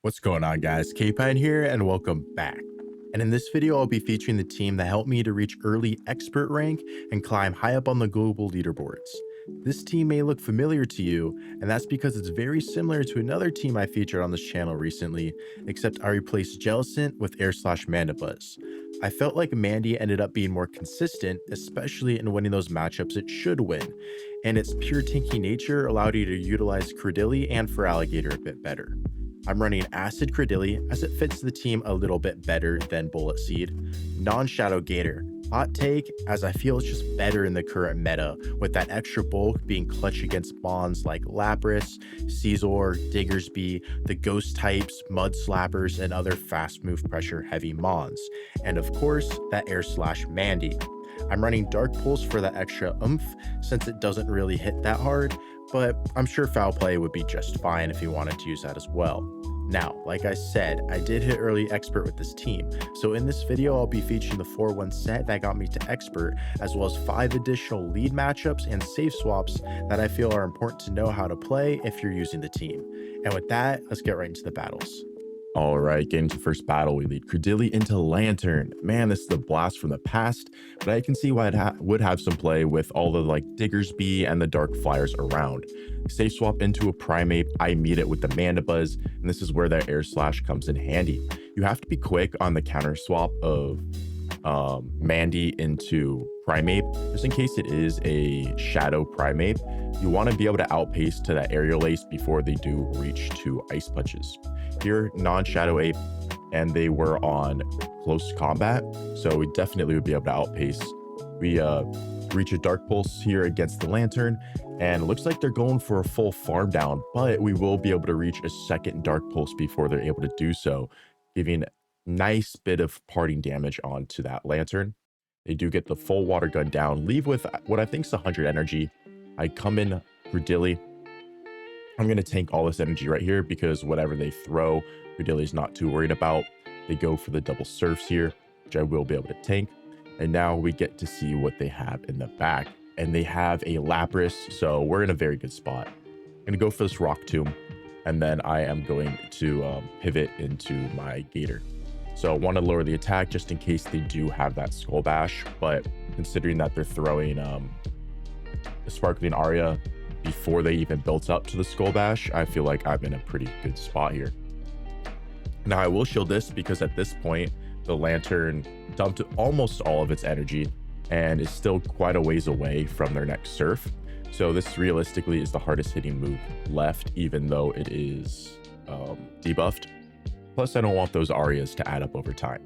What's going on, guys? K-Pine here and welcome back. And in this video, I'll be featuring the team that helped me to reach early expert rank and climb high up on the global leaderboards. This team may look familiar to you, and that's because it's very similar to another team I featured on this channel recently, except I replaced Jellicent with Mandibuzz. I felt like Mandy ended up being more consistent, especially in winning those matchups it should win, and its pure tanky nature allowed you to utilize Cradily and Feraligatr a bit better. I'm running Acid Cradily as it fits the team a little bit better than Bullet Seed. Non-Shadow Gator. Hot take, as I feel it's just better in the current meta, with that extra bulk being clutch against mons like Lapras, Scizor, Diggersby, the ghost types, Mud Slappers, and other fast move pressure heavy mons. And of course, that Mandy. I'm running Dark Pulse for that extra oomph, since it doesn't really hit that hard, but I'm sure Foul Play would be just fine if you wanted to use that as well. Now, like I said, I did hit early expert with this team, so in this video I'll be featuring the 4-1 set that got me to expert, as well as 5 additional lead matchups and save swaps that I feel are important to know how to play if you're using the team. And with that, let's get right into the battles. All right, getting to the first battle, we lead Cradily into Lanturn. Man, this is a blast from the past, but I can see why it would have some play with all the Diggersby and the Dark Flyers around. Safe swap into a Primeape, I meet it with the Mandibuzz, and this is where that Air Slash comes in handy. You have to be quick on the counter swap of Mandy into Primeape, just in case it is a Shadow Primeape. You want to be able to outpace to that Aerial Ace before they do reach to Ice Punches. Here, non-Shadow Ape, and they were on close combat, so we definitely would be able to outpace. We reach a Dark Pulse here against the Lanturn, and it looks like they're going for a full farm down, but we will be able to reach a second Dark Pulse before they're able to do so, giving a nice bit of parting damage onto that Lanturn. They do get the full water gun down, leave with what I think is 100 energy. I come in Cradily. I'm going to tank all this energy right here because whatever they throw, Cradily's not too worried about. They go for the double surfs here, which I will be able to tank. And now we get to see what they have in the back. And they have a Lapras, so we're in a very good spot. I'm going to go for this Rock Tomb, and then I am going to pivot into my Gator. So I want to lower the attack just in case they do have that Skull Bash, but considering that they're throwing a Sparkling Aria before they even built up to the Skull Bash, I feel like I'm in a pretty good spot here. Now I will shield this because at this point the Lanturn dumped almost all of its energy and is still quite a ways away from their next surf. So this realistically is the hardest hitting move left, even though it is debuffed. Plus I don't want those Arias to add up over time.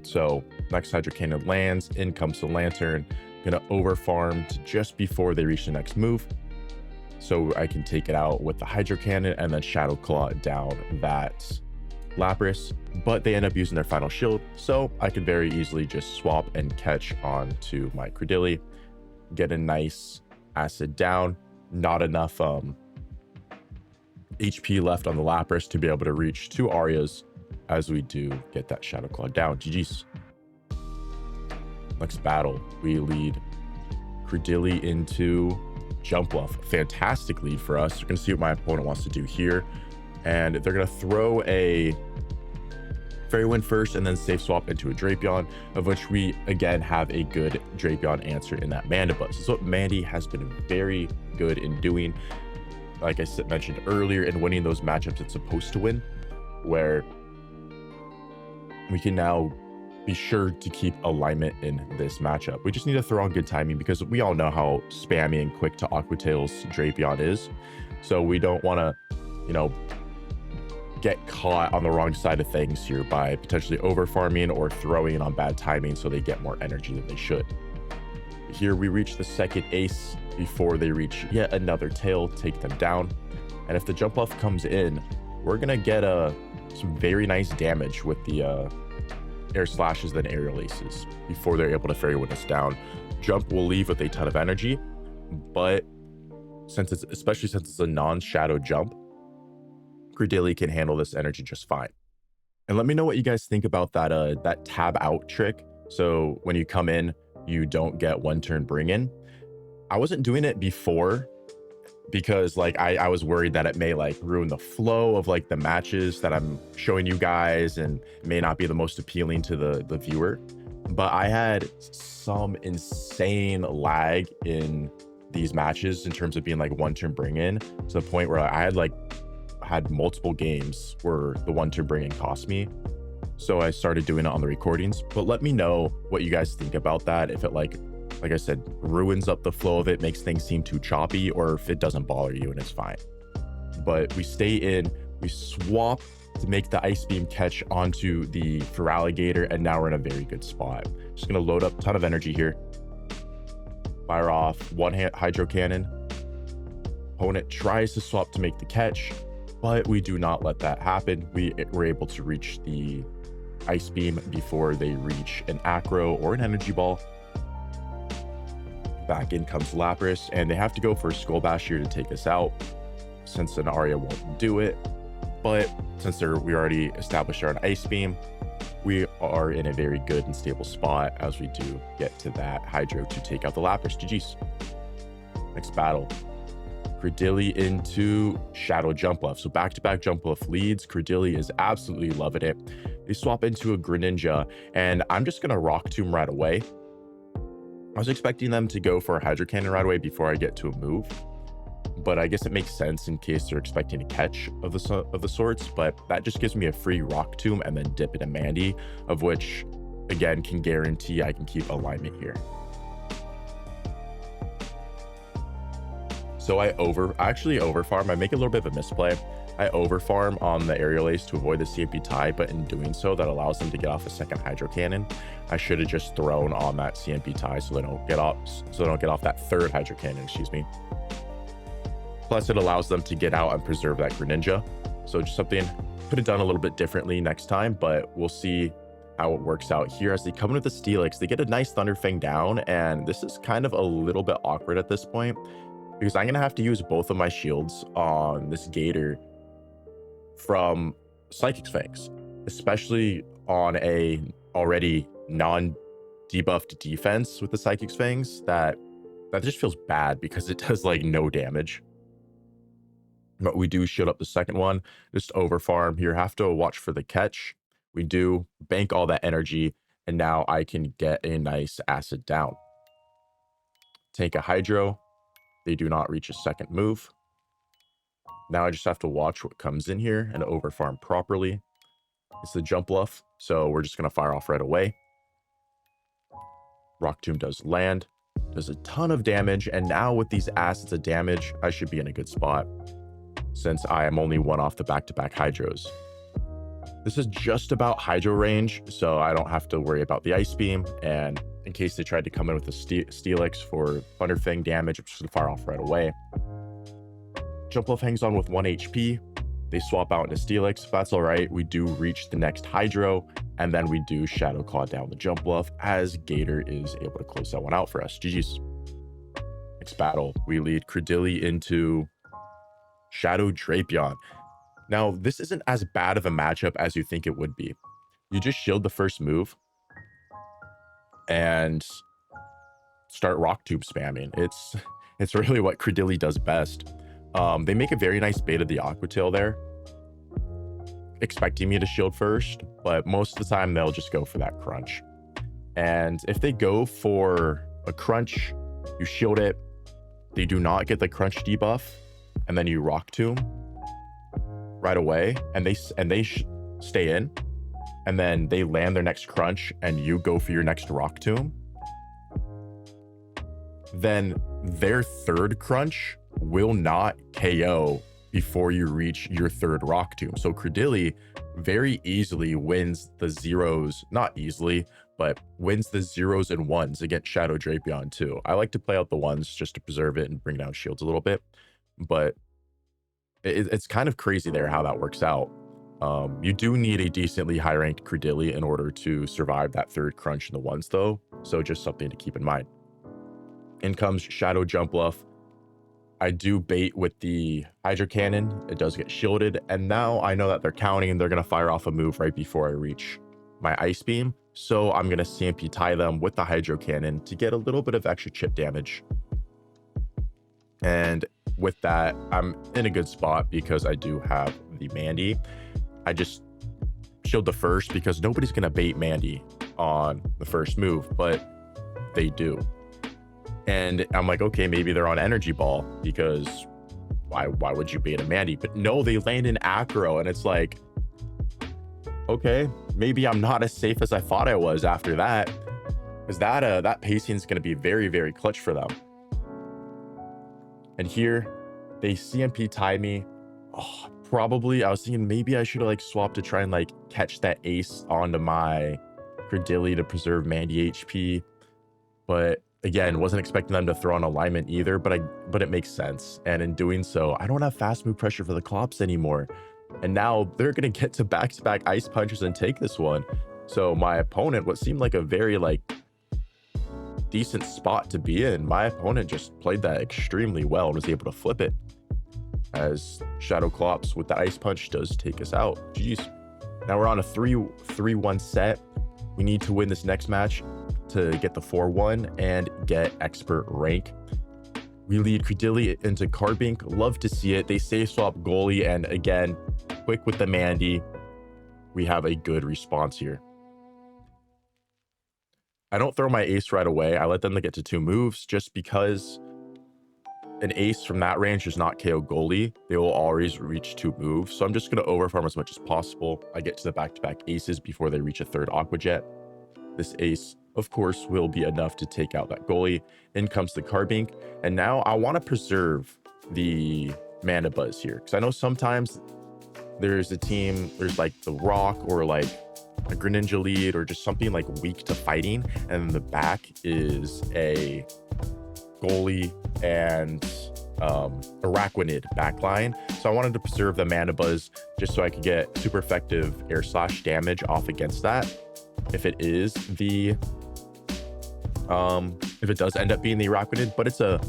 So next Hydro Cannon lands, in comes the Lanturn. Gonna over farm to just before they reach the next move, so I can take it out with the Hydro Cannon and then Shadow Claw down that Lapras, but they end up using their final shield, so I can very easily just swap and catch onto my Cradily, get a nice acid down. Not enough HP left on the Lapras to be able to reach 2 Arias as we do get that Shadow Claw down. GG's. Next battle, we lead Cradily into Jumpluff. Fantastic lead for us. We're going to see what my opponent wants to do here. And they're going to throw a Fairy Wind first and then safe swap into a Drapion, of which we, again, have a good Drapion answer in that Mandibuzz. This is what Mandy has been very good in doing. Like I mentioned earlier, in winning those matchups it's supposed to win, where we can now be sure to keep alignment in this matchup. We just need to throw on good timing because we all know how spammy and quick to Aqua Tail's Drapion is. So we don't want to, get caught on the wrong side of things here by potentially over farming or throwing on bad timing so they get more energy than they should. Here we reach the second ace before they reach yet another tail, take them down. And if the Jumpluff comes in, we're going to get some very nice damage with the Air Slashes than Aerial Aces before they're able to Fairy Wind us down. Jump will leave with a ton of energy, but especially since it's a non-shadow jump, Cradily can handle this energy just fine. And let me know what you guys think about that tab out trick. So when you come in, you don't get one turn bring in. I wasn't doing it before because like I was worried that it may like ruin the flow of like the matches that I'm showing you guys, and it may not be the most appealing to the viewer. But I had some insane lag in these matches in terms of being like one turn bring in, to the point where I had multiple games where the one turn bring in cost me. So I started doing it on the recordings. But let me know what you guys think about that, if it like I said, ruins up the flow of it, makes things seem too choppy, or if it doesn't bother you and it's fine. But we stay in, we swap to make the Ice Beam catch onto the Feraligatr, and now we're in a very good spot. Just gonna load up a ton of energy here. Fire off one Hydro Cannon. Opponent tries to swap to make the catch, but we do not let that happen. We're able to reach the Ice Beam before they reach an Acro or an Energy Ball. Back in comes Lapras, and they have to go for a Skull Bash here to take us out, since an Aria won't do it. But since we already established our Ice Beam, we are in a very good and stable spot as we do get to that Hydro to take out the Lapras. GG's. Next battle. Cradily into Shadow Jumpluff. So back-to-back Jumpluff leads. Cradily is absolutely loving it. They swap into a Greninja, and I'm just going to Rock Tomb right away. I was expecting them to go for a Hydro Cannon right away before I get to a move, but I guess it makes sense in case they're expecting a catch of the sorts. But that just gives me a free Rock Tomb and then dip it in Mandy, of which again can guarantee I can keep alignment here. So I actually overfarm. I make a little bit of a misplay. I overfarm on the Aerial Ace to avoid the CMP tie, but in doing so, that allows them to get off a second Hydro Cannon. I should have just thrown on that CMP tie so they don't get off that third Hydro Cannon, excuse me. Plus, it allows them to get out and preserve that Greninja. So just something could have done a little bit differently next time, but we'll see how it works out here. As they come in with the Steelix, they get a nice Thunderfang down, and this is kind of a little bit awkward at this point, because I'm gonna have to use both of my shields on this Gator from Psychic Fangs, especially on a already non-debuffed defense with the Psychic Fangs. That just feels bad because it does like no damage. But we do shield up the second one. Just over farm here, have to watch for the catch. We do bank all that energy, and now I can get a nice acid down. Take a Hydro. They do not reach a second move. Now I just have to watch what comes in here and over farm properly. It's the Jumpluff, so we're just going to fire off right away. Rock Tomb does land, does a ton of damage, and now with these acids of damage, I should be in a good spot, since I am only one off the back-to-back Hydros. This is just about Hydro range, so I don't have to worry about the Ice Beam, and in case they tried to come in with a Steelix for Thunderfang damage, I'm just going to fire off right away. Jumpluff hangs on with 1 HP. They swap out into Steelix. That's all right. We do reach the next Hydro, and then we do Shadow Claw down the Jumpluff as Gator is able to close that one out for us. GG's. Next battle, we lead Cradily into Shadow Drapion. Now, this isn't as bad of a matchup as you think it would be. You just shield the first move and start Rock Tomb spamming. It's really what Cradily does best. They make a very nice bait of the Aqua Tail there, expecting me to shield first, but most of the time they'll just go for that crunch. And if they go for a crunch, you shield it, they do not get the crunch debuff, and then you Rock Tomb right away, and they stay in, and then they land their next crunch, and you go for your next Rock Tomb, then their third crunch will not KO before you reach your third Rock Tomb. So Cradily very easily wins the zeros, not easily, but wins the zeros and ones against Shadow Drapion too. I like to play out the ones just to preserve it and bring down shields a little bit, but it's kind of crazy there how that works out. You do need a decently high ranked Cradily in order to survive that third crunch in the ones though, so just something to keep in mind. In comes Shadow Jumpluff. I do bait with the Hydro Cannon. It does get shielded, and now I know that they're counting and they're going to fire off a move right before I reach my Ice Beam, so I'm going to CMP tie them with the Hydro Cannon to get a little bit of extra chip damage. And with that, I'm in a good spot because I do have the Mandy. I just shield the first because nobody's going to bait Mandy on the first move, but they do. And I'm like, okay, maybe they're on Energy Ball because why would you bait a Mandy? But no, they land in Acro, and it's like, okay, maybe I'm not as safe as I thought I was after that, because that pacing is going to be very, very clutch for them. And here they CMP tie me. Oh, probably I was thinking maybe I should have like swapped to try and like catch that ace onto my Cradily to preserve Mandy HP, but again, wasn't expecting them to throw an alignment either, but it makes sense. And in doing so, I don't have fast move pressure for the Clops anymore. And now they're going to get to back-to-back Ice Punches and take this one. So my opponent, what seemed like a very like decent spot to be in, my opponent just played that extremely well and was able to flip it, as Shadow Clops with the Ice Punch does take us out. Jeez. Now we're on a 3-1 set. We need to win this next match to get the 4-1 and get expert rank. We lead Cradily into Carbink. Love to see it. They save swap goalie, and again, quick with the Mandy. We have a good response here. I don't throw my ace right away. I let them get to 2 moves just because an ace from that range does not KO goalie. They will always reach 2 moves. So I'm just going to overfarm as much as possible. I get to the back-to-back aces before they reach a 3rd Aqua Jet. This ace, of course, will be enough to take out that goalie. In comes the Carbink. And now I want to preserve the Mana Buzz here, because I know sometimes there's a team, there's like the Rock or like a Greninja lead or just something like weak to fighting, and the back is a goalie and Araquanid backline. So I wanted to preserve the Mana Buzz just so I could get super effective air slash damage off against that. If it is the if it does end up being the Araquanid, but it's a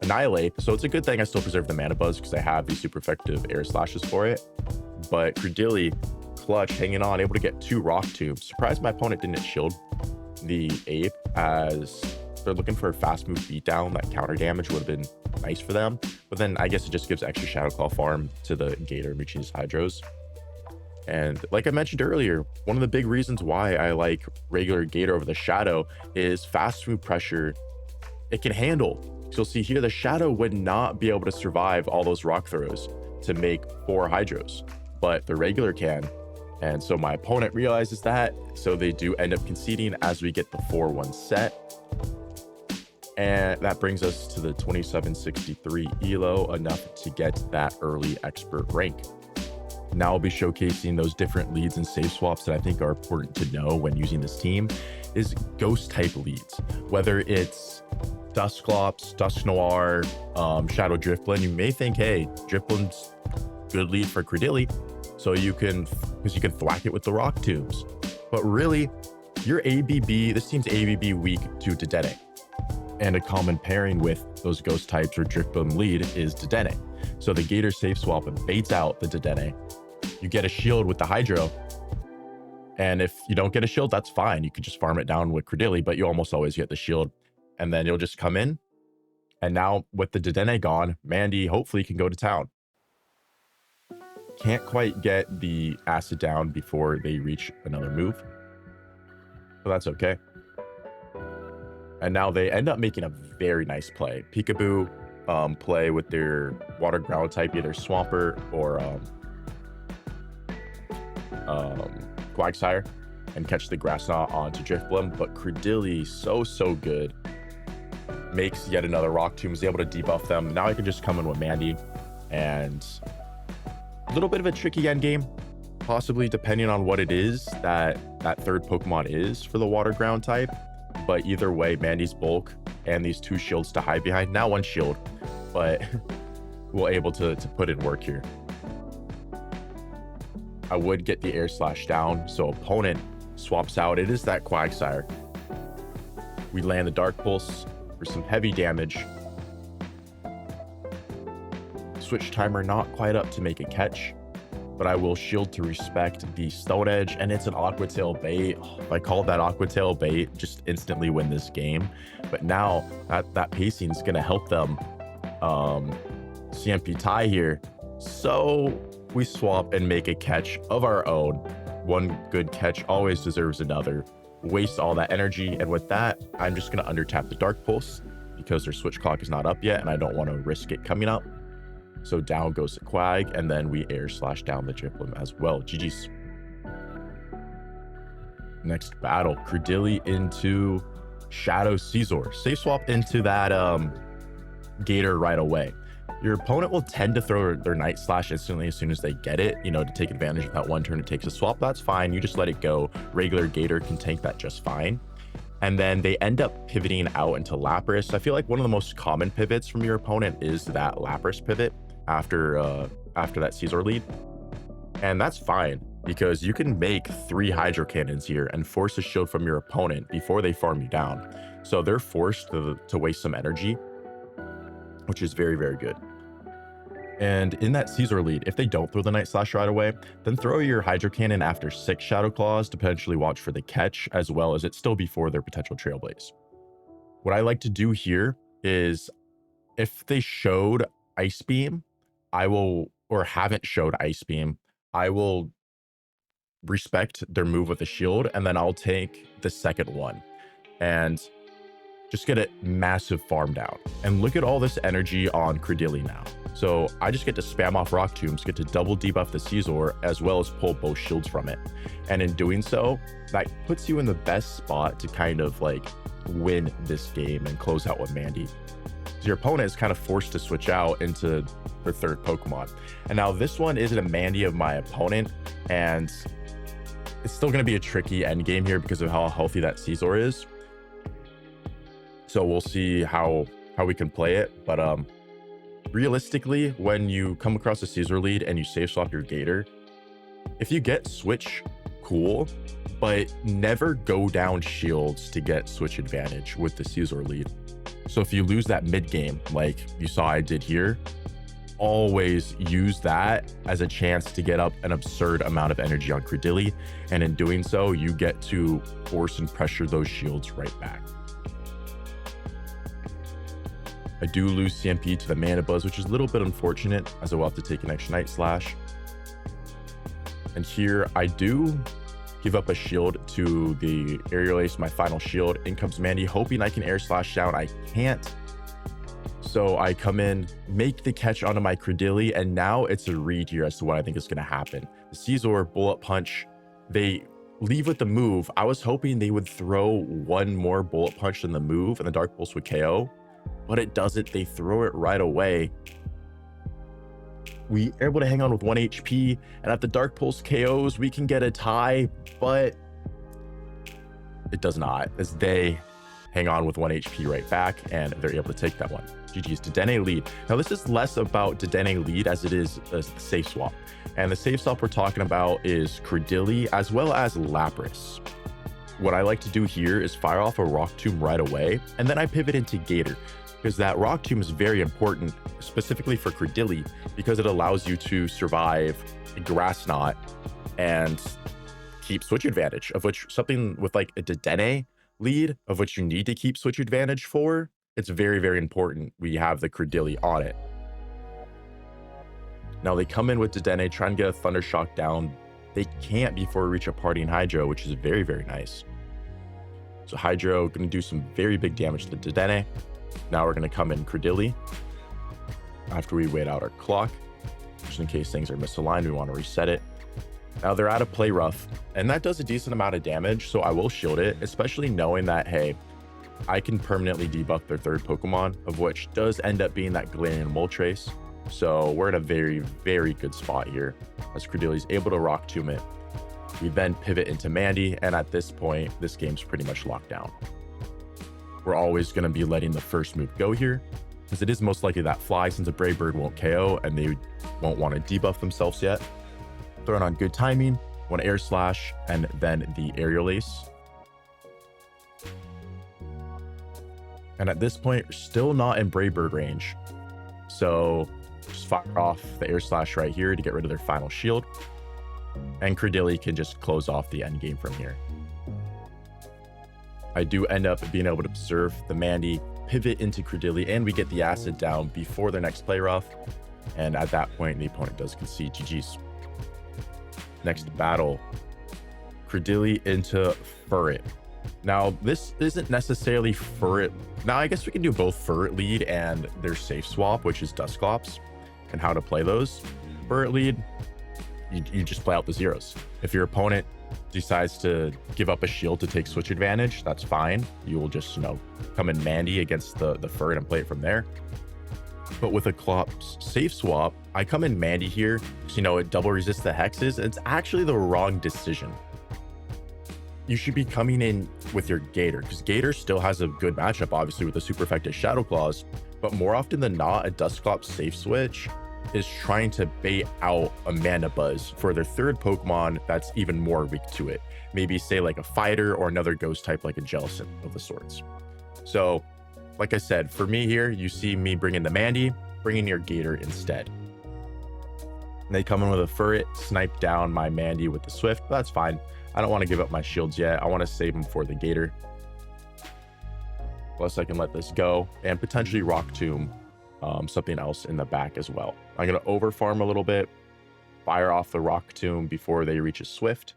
Annihilate, so it's a good thing I still preserve the Mana Buzz because I have these super effective air slashes for it. But Cradily, clutch, hanging on, able to get 2 Rock Tombs. Surprised my opponent didn't shield the Ape, as they're looking for a fast move beatdown. That counter damage would have been nice for them, but then I guess it just gives extra Shadow Claw farm to the Gator reaching his Hydros. And like I mentioned earlier, one of the big reasons why I like regular Gator over the Shadow is fast move pressure. It can handle. So you'll see here, the Shadow would not be able to survive all those rock throws to make 4 Hydros, but the regular can. And so my opponent realizes that, so they do end up conceding as we get the 4-1 set. And that brings us to the 2763 ELO, enough to get that early expert rank. Now I'll be showcasing those different leads and save swaps that I think are important to know when using this team is ghost type leads. Whether it's Dusclops, Dusknoir, Shadow Drifblim, you may think, hey, Drifblim's good lead for Cradily, so you can thwack it with the Rock Tombs. But really, your ABB, this team's ABB weak to Dedenne. And a common pairing with those ghost types or Drifblim lead is Dedenne. So the Gator safe swap baits out the Dedenne. You get a shield with the Hydro. And if you don't get a shield, that's fine. You could just farm it down with Cradily, but you almost always get the shield. And then you'll just come in. And now with the Dedenne gone, Mandy hopefully can go to town. Can't quite get the acid down before they reach another move. But that's okay. And now they end up making a very nice play. Peekaboo play with their water ground type, either Swampert or Quagsire, and catch the Grass Knot onto Drifblim. But Cradily, so good. Makes yet another Rock Tomb, is able to debuff them. Now I can just come in with Mandy, and a little bit of a tricky end game, possibly depending on what it is that 3rd Pokemon is for the water ground type. But either way, Mandy's bulk and these 2 shields to hide behind. Now 1 shield, but we're able to put in work here. I would get the air slash down, so opponent swaps out. It is that Quagsire. We land the Dark Pulse for some heavy damage. Switch timer not quite up to make a catch, but I will shield to respect the Stone Edge, and it's an Aqua Tail bait. If I called that Aqua Tail bait, just instantly win this game. But now that pacing is going to help them CMP tie here. So we swap and make a catch of our own. One good catch always deserves another. Waste all that energy, and with that, I'm just going to undertap the Dark Pulse because their switch clock is not up yet and I don't want to risk it coming up. So down goes the Quag, and then we air slash down the Jumpluff as well. GG's. Next battle, Cradily into Shadow Scizor. Safe swap into that Gator right away. Your opponent will tend to throw their Night Slash instantly as soon as they get it, you know, to take advantage of that one turn it takes a swap. That's fine. You just let it go. Regular Gator can tank that just fine. And then they end up pivoting out into Lapras. I feel like one of the most common pivots from your opponent is that Lapras pivot after that Scizor lead. And that's fine because you can make 3 Hydro Cannons here and force a shield from your opponent before they farm you down. So they're forced to waste some energy, which is very, very good. And in that Scizor lead, if they don't throw the Night Slash right away, then throw your Hydro Cannon after 6 Shadow Claws to potentially watch for the catch, as well as it's still before their potential Trail Blaze. What I like to do here is if they showed Ice Beam, I will, or haven't showed Ice Beam, I will respect their move with a shield, and then I'll take the second one and just get a massive farm down. And look at all this energy on Cradily now. So I just get to spam off Rock Tombs, get to double debuff the Scizor, as well as pull both shields from it. And in doing so, that puts you in the best spot to kind of like win this game and close out with Mandy. So your opponent is kind of forced to switch out into their third Pokemon. And now this one isn't a Mandy of my opponent, and it's still going to be a tricky end game here because of how healthy that Scizor is. So we'll see how we can play it. But realistically, when you come across a Scizor lead and you safe swap your Gator, if you get switch, cool, but never go down shields to get switch advantage with the Scizor lead. So if you lose that mid game, like you saw I did here, always use that as a chance to get up an absurd amount of energy on Cradily. And in doing so, you get to force and pressure those shields right back. I do lose CMP to the Mana Buzz, which is a little bit unfortunate, as I will have to take an extra Night Slash. And here I do give up a shield to the Aerial Ace, my final shield. In comes Mandy, hoping I can air slash down. I can't. So I come in, make the catch onto my Cradily, and now it's a read here as to what I think is going to happen. The Scizor Bullet Punch, they leave with the move. I was hoping they would throw one more Bullet Punch than the move, and the Dark Pulse would KO. But it doesn't. They throw it right away. We are able to hang on with 1 HP, and at the Dark Pulse KOs, we can get a tie, but it does not, as they hang on with 1 HP right back, and they're able to take that one. GG's. Dedenne Lead. Now, this is less about Dedenne Lead as it is the safe swap. And the safe swap we're talking about is Cradily as well as Lapras. What I like to do here is fire off a Rock Tomb right away, and then I pivot into Gator, because that Rock Tomb is very important, specifically for Cradily, because it allows you to survive a Grass Knot and keep switch advantage, of which something with like a Dedenne lead, of which you need to keep switch advantage for, it's very, very important we have the Cradily on it. Now they come in with Dedenne, try and get a Thunder Shock down. They can't before we reach a Party in Hydro, which is very, very nice. So Hydro going to do some very big damage to the Dedenne. Now we're going to come in Cradily after we wait out our clock, just in case things are misaligned. We want to reset it. Now they're out of Play Rough, and that does a decent amount of damage, so I will shield it, especially knowing that, hey, I can permanently debuff their third Pokemon, of which does end up being that Galarian Moltres. So we're in a very, very good spot here, as Cradily is able to Rock Tomb it. We then pivot into Mandy, and at this point, this game's pretty much locked down. We're always going to be letting the first move go here, because it is most likely that Fly, since a Brave Bird won't KO, and they won't want to debuff themselves yet. Throwing on good timing, one Air Slash, and then the Aerial Ace. And at this point, we're still not in Brave Bird range. So just fire off the Air Slash right here to get rid of their final shield. And Cradily can just close off the end game from here. I do end up being able to observe the Mandy pivot into Cradily, and we get the acid down before their next play rough. And at that point, the opponent does concede. GG's. Next battle, Cradily into Furret. Now, this isn't necessarily Furret. Now, I guess we can do both Furret Lead and their safe swap, which is Dusclops, and how to play those. Furret Lead, you just play out the zeros. If your opponent decides to give up a shield to take switch advantage, that's fine. You will just, come in Mandy against the Furret and play it from there. But with a Clops safe swap, I come in Mandy here, so, it double resists the hexes. It's actually the wrong decision. You should be coming in with your Gator, because Gator still has a good matchup, obviously, with the super effective Shadow Claws. But more often than not, a Dusclops safe switch is trying to bait out a Mana Buzz for their third Pokemon that's even more weak to it. Maybe say like a Fighter or another ghost type like a Jellicent of the sorts. So, like I said, for me here, you see me bringing the Mandy, bringing your Gator instead. And they come in with a Furret, snipe down my Mandy with the Swift, but that's fine. I don't want to give up my shields yet. I want to save them for the Gator. Plus, I can let this go and potentially Rock Tomb something else in the back as well. I'm going to overfarm a little bit, fire off the Rock Tomb before they reach a Swift,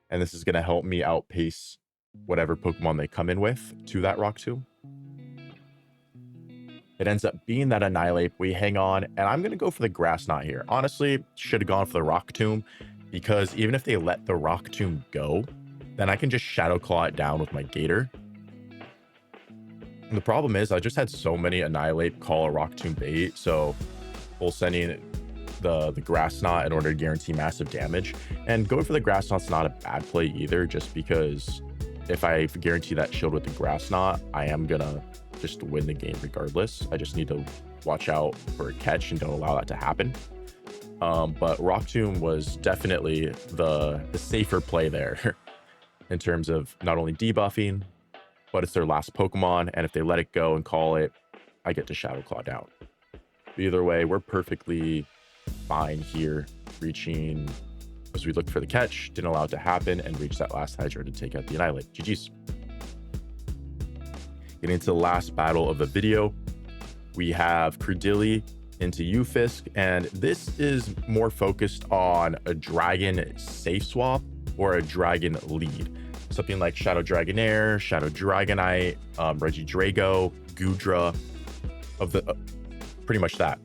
and this is going to help me outpace whatever Pokemon they come in with to that Rock Tomb. It ends up being that Annihilate. We hang on, and I'm going to go for the Grass Knot here. Honestly, should have gone for the Rock Tomb, because even if they let the Rock Tomb go, then I can just Shadow Claw it down with my Gator. And the problem is I just had so many Annihilate call a Rock Tomb bait, so full sending the Grass Knot in order to guarantee massive damage. And going for the Grass Knot's not a bad play either, just because if I guarantee that shield with the Grass Knot, I am gonna just win the game regardless. I just need to watch out for a catch and don't allow that to happen. But Rock Tomb was definitely the safer play there in terms of not only debuffing, but it's their last Pokemon, and if they let it go and call it, I get to Shadow Claw down. Either way, we're perfectly fine here, reaching as we look for the catch, didn't allow it to happen, and reach that last Hydro to take out the Annihilate. GG's. Getting into the last battle of the video, we have Cradily into Ufisk, and this is more focused on a Dragon safe swap or a Dragon lead. Something like Shadow Dragonair, Shadow Dragonite, Regidrago, Goodra, pretty much that.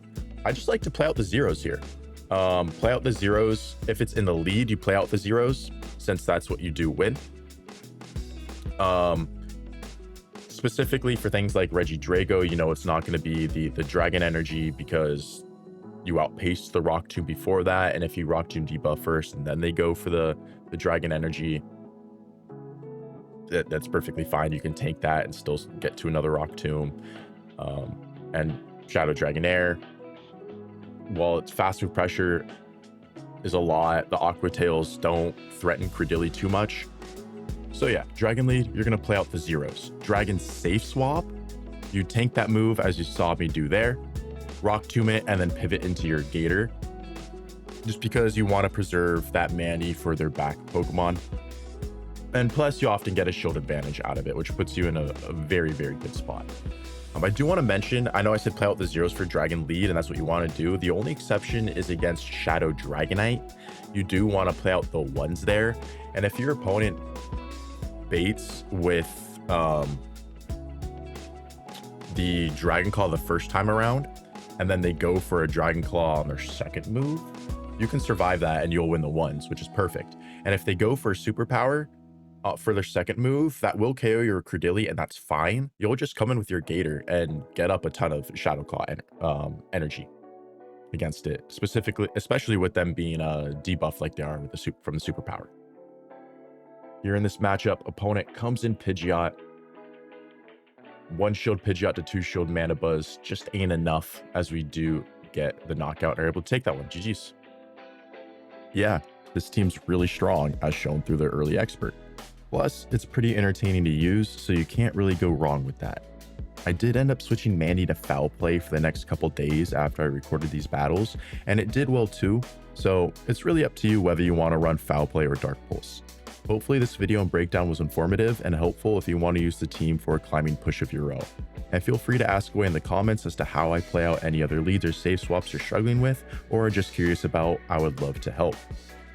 I just like to play out the zeros here. Play out the zeros. If it's in the lead, you play out the zeros, since that's what you do win. Specifically for things like Regidrago, it's not going to be the Dragon Energy, because you outpaced the Rock Tomb before that, and if you Rock Tomb debuff first and then they go for the Dragon Energy, that's perfectly fine. You can tank that and still get to another Rock Tomb. And Shadow Dragonair, while its fast move pressure is a lot, the Aqua Tails don't threaten Cradily too much. So yeah, Dragon Lead, you're going to play out the zeros. Dragon safe swap, you tank that move as you saw me do there, Rock Tomb it, and then pivot into your Gator, just because you want to preserve that Manny for their back Pokemon. And plus, you often get a shield advantage out of it, which puts you in a very, very good spot. I do want to mention, I know I said play out the zeros for Dragon Lead, and that's what you want to do. The only exception is against Shadow Dragonite. You do want to play out the ones there. And if your opponent baits with the Dragon Claw the first time around, and then they go for a Dragon Claw on their second move, you can survive that and you'll win the ones, which is perfect. And if they go for Superpower for their second move, that will KO your Cradily, and that's fine. You'll just come in with your Gator and get up a ton of Shadow Claw energy against it, especially with them being debuffed like they are with from the Superpower. Here in this matchup, opponent comes in Pidgeot. 1 shield Pidgeot to 2 shield Mana Buzz just ain't enough, as we do get the knockout and are able to take that one. GG's. Yeah, this team's really strong, as shown through their early expert. Plus, it's pretty entertaining to use, so you can't really go wrong with that. I did end up switching Mandy to Foul Play for the next couple days after I recorded these battles, and it did well too, so it's really up to you whether you want to run Foul Play or Dark Pulse. Hopefully this video and breakdown was informative and helpful if you want to use the team for a climbing push of your own. And feel free to ask away in the comments as to how I play out any other leads or save swaps you're struggling with or are just curious about. I would love to help.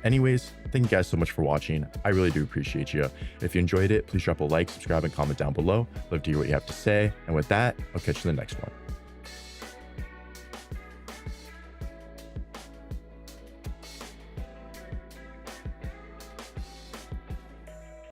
Anyways, thank you guys so much for watching. I really do appreciate you. If you enjoyed it, please drop a like, subscribe, and comment down below. Love to hear what you have to say. And with that, I'll catch you in the next one.